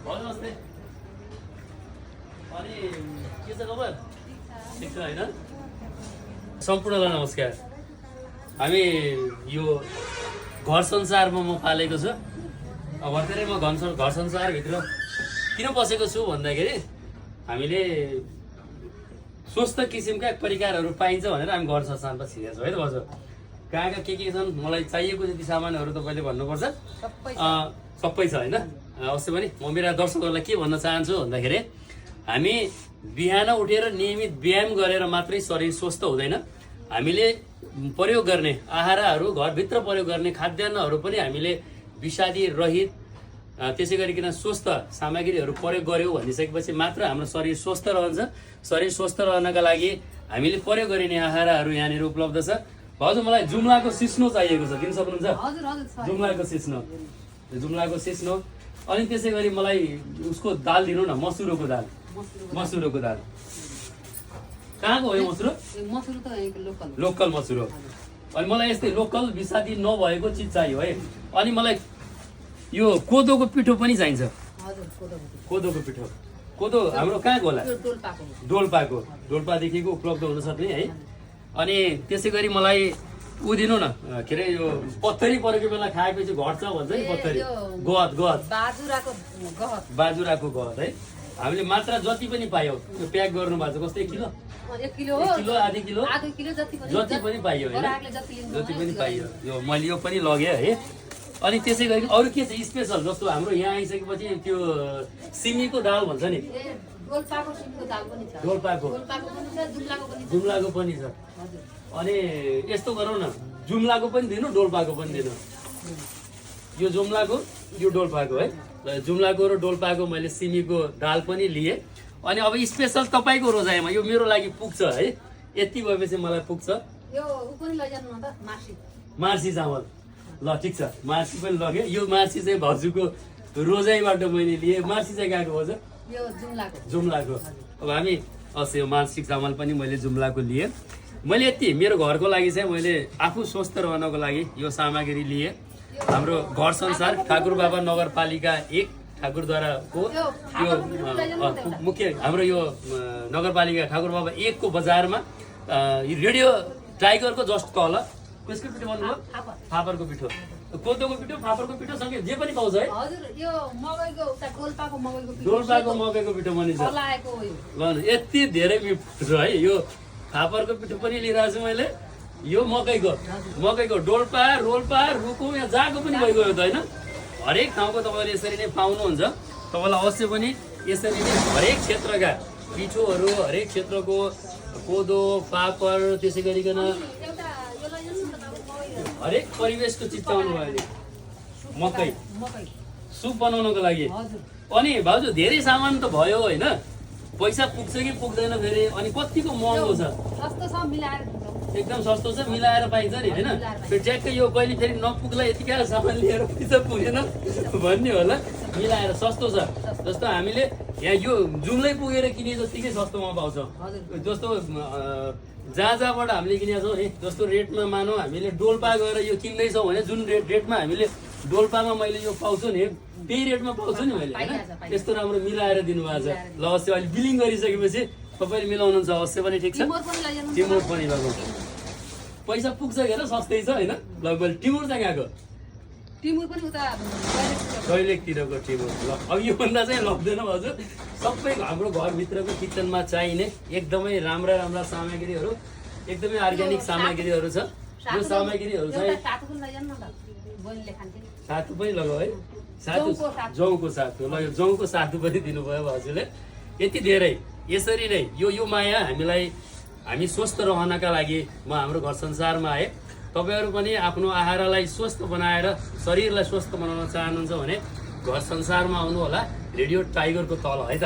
नमस्ते। अनि के छ खबर? ठिक छ हैन? सम्पूर्णलाई नमस्कार। हामी यो घर संसारमा म पालेको छु। भर्खरै म घर संसारभित्र किन बसेको छु भन्दाखेरि हामीले स्वस्थ किसिमका परिकारहरू पाइन्छ भनेर हामी घर संसारमा छिरेका छौँ है त बजु। कहाँ के छन् मलाई चाहिएको जति सामानहरू तपाईँले भन्नुपर्छ। सबै छ होइन? अवश्य पनि म मेरा दर्शकहरूलाई के भन्न चाहन्छु भन्दाखेरि हामी बिहान उठेर नियमित व्यायाम गरेर मात्रै शरीर स्वस्थ हुँदैन। हामीले प्रयोग गर्ने आहारहरू घरभित्र प्रयोग गर्ने खाद्यान्नहरू पनि हामीले विषादी रहित त्यसै गरिकन स्वस्थ सामग्रीहरू प्रयोग गर्यौँ भनिसकेपछि मात्र हाम्रो शरीर स्वस्थ रहन्छ। शरीर स्वस्थ रहनका लागि हामीले प्रयोग गरिने आहारहरू यहाँनिर उपलब्ध छ। भाउजू मलाई जुम्लाको सिस्नो चाहिएको छ, दिन सक्नुहुन्छ? जुम्लाको सिस्नो अनि त्यसै गरी मलाई उसको दाल दिनु न, मसुरोको दाल। कहाँको हो यो मसुरो? लोकल मसुरो। अनि मलाई यस्तै लोकल विषादी नभएको चिज चाहियो है। अनि मलाई यो कोदोको पिठो पनि चाहिन्छ। कोदोको पिठो, कोदो हाम्रो कहाँको होला? डोल्पादेखिको उपलब्ध हुन सक्ने है। अनि त्यसै गरी मलाई ऊ दिनु न, के अरे यो पत्थरी परेको बेला खाएपछि घट्छ भन्छ नि पत्थरी, गहत बाजुराको गहत है। हामीले मात्रा जति पनि पायौँ त्यो प्याक गर्नु भएको छ। कस्तो 1 किलो आधी किलो जति पनि पाइयो होइन? जति पनि पाइयो। यो मैले यो पनि लगेँ है। अनि त्यसै गरी अरू के छ स्पेसल? जस्तो हाम्रो यहाँ आइसकेपछि त्यो सिमीको दाल भन्छ नि, डोल्पाको जुम्लाको पनि छ। अनि यस्तो गरौँ न, जुम्लाको पनि दिनु, डोल्पाको पनि दिनु। यो जुम्लाको यो डोल्पाको है। जुम्लाको र डोल्पाको मैले सिमीको दाल पनि लिएँ। अनि अब स्पेसल तपाईँको रोजाइमा यो मेरो लागि पुग्छ है। यति भएपछि मलाई पुग्छ। मार्सी चामल ल ठिक छ, मार्सी पनि लगेँ। यो मार्सी चाहिँ भाउजूको रोजाइबाट मैले लिएँ। मार्सी चाहिँ गएको भन्छ जुम्लाको। अब हामी यो मार्सी चामल पनि मैले जुम्लाको लिएँ। मैले यति मेरो घरको लागि चाहिँ मैले आफू स्वस्थ रहनको लागि यो सामग्री लिएँ। हाम्रो घर संसार ठाकुर बाबा नगरपालिका 1 ठाकुरद्वाराको यो मुख्य हाम्रो यो नगरपालिका ठाकुर बाबा 1 को बजारमा रेडियो टाइगरको जस्ट तल कसको पिठो भन्नुभयो? फापरको पिठो, कोदोको पिठो, फापरको पिठो सँगै जे पनि पाउँछ है। डोल्पाको मकैको पिठो पनि छ। ल यति धेरै मिठो छ है। यो फापरको पिठो पनि लिइरहेको छु मैले। यो मकैको डोल्पा, रोल्पा, रुकु यहाँ जाको पनि भइगयो त होइन? हरेक ठाउँको तपाईँले यसरी नै पाउनुहुन्छ। तपाईँलाई अवश्य पनि यसरी नै हरेक क्षेत्रका पिठोहरू, हरेक क्षेत्रको कोदो, फापर, त्यसै गरिकन हरेक परिवेशको चिज पाउनु भयो अहिले। मकै सुप बनाउनको लागि। अनि भाउजू धेरै सामान त भयो होइन? पैसा पुग्छ कि पुग्दैन फेरि? अनि कतिको महँगो छ? एकदम सस्तो छ, मिलाएर पाइन्छ नि होइन? फेरि ट्याक्कै यो कहिले फेरि नपुग्ला यतिका सामान लिएर पैसा पुगेन भन्ने होला। मिलाएर सस्तो छ। जस्तो हामीले यहाँ यो जुम्लै पुगेर किने जतिकै सस्तोमा पाउँछौँ। जस्तो जहाँबाट हामीले किनेका छौँ नि, जस्तो रेटमा मानौँ हामीले डोल्पा गएर यो किन्दैछौँ भने जुन रेटमा हामीले डोल्पामा मैले यो पाउँछु नि, त्यही रेटमा पाउँछु नि मैले होइन? यस्तो राम्रो मिलाएर दिनुभएको छ। ल अवश्य अहिले बिलिङ गरिसकेपछि तपाईँले मिलाउनुहुन्छ अवश्य पनि। ठिक छ, टिमुर पनि लगाउँ। पैसा पुग्छ के र? सस्तै छ होइन? ल मैले टिमुर चाहिँ गएको दैलेखतिरको टिमुर। ल अब योभन्दा चाहिँ लग्दैन हजुर। सबै हाम्रो घरभित्रको किचनमा चाहिने एकदमै राम्रा सामग्रीहरू, एकदमै अर्ग्यानिक सामग्रीहरू छ। यो सामग्रीहरू चाहिँ सातु पनि लगाऊ है। जौको सातु ल, यो जौको सातु पनि दिनुभयो हजुरले। यति धेरै यसरी नै यो माया हामी स्वस्थ रहनका लागि म हाम्रो घर संसारमा आएँ। तपाईँहरू पनि आफ्नो आहारलाई स्वस्थ बनाएर शरीरलाई स्वस्थ बनाउन चाहनुहुन्छ भने घर संसारमा आउनु होला। रेडियो टाइगरको तल है त।